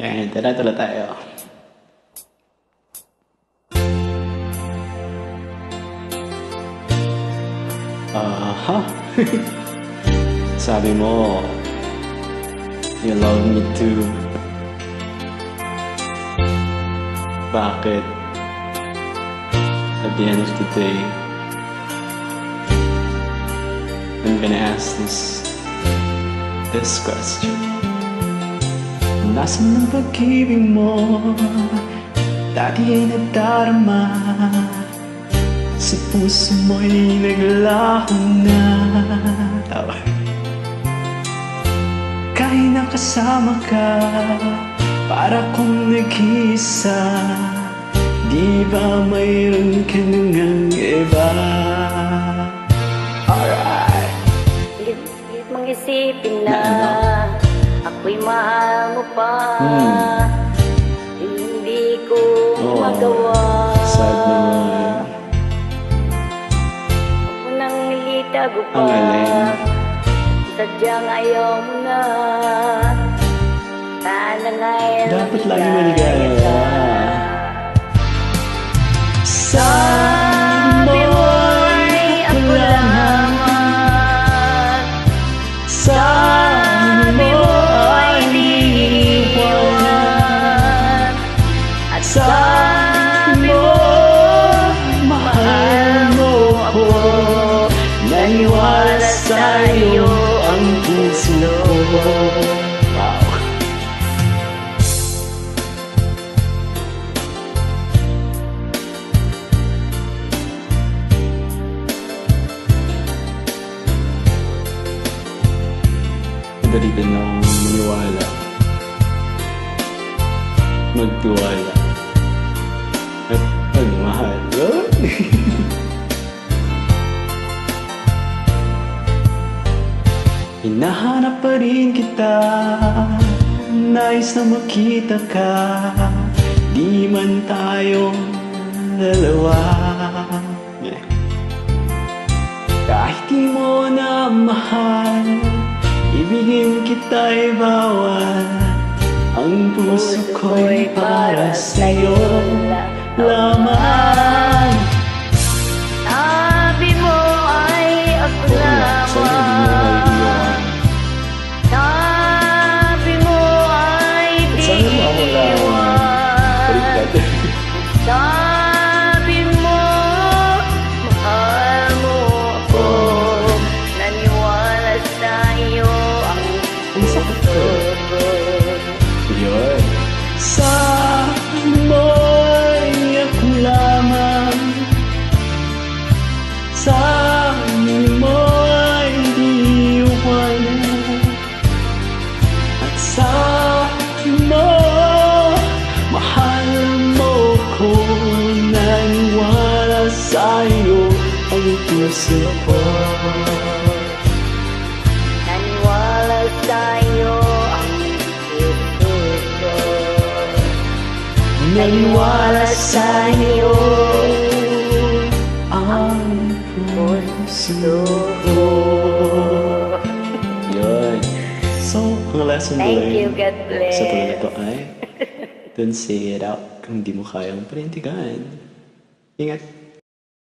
Okay, tara tayo. Aha. Sabi mo, you love me too. Bakit? At the end of the day, I'm gonna ask this question. Nasaan ang pag-ibig mo? Dati ay nadarama, sa puso mo'y naglaho na. Tawa. Kahit nakasama ka, para kong nag-iisa. Di ba mayroon ka nang iba? Alright. Pilit mong isipin na ako'y mahal mo pa. Hindi ko magawa. Sad naman. Ako nang nilitago pa. Ang galing. Sadyang ayaw mo na. Sana nga'y Dapat lagi maligaya ka. sabi mo'y ako lamang. Sabi mo'y iniwan. At sabi mo, mahal mo ako. Naniwala sa'yo ang puso ko. Wow. Madali din akong maniwala. Magtiwala. At magmahal. Hinahanap pa rin kita, nais na makita ka. Di man tayo dalawa. Kahit di mo na mahal, ibigin kita'y bawal. Ang puso ko'y para sa'yo lamang. Sabi mo ay ako lamang. Sabi mo ay diwan. Sabi mo, mahal mo ako. Naniwala sa'yo ang puso ko. Yun. Sabi mo'y ako lamang. Sabi mo'y diiwanan. At sabi mo, mahal mo ko. Naniwala sa'yo ang puso ko. Naniwala sa'yo ang puso ko. Naniwala sa'yo ang puso ko. Yun. So, ang lesson Thank you, God bless. sa tulad ito ay don't say it out kung di mo kayang panindigan. Ingat.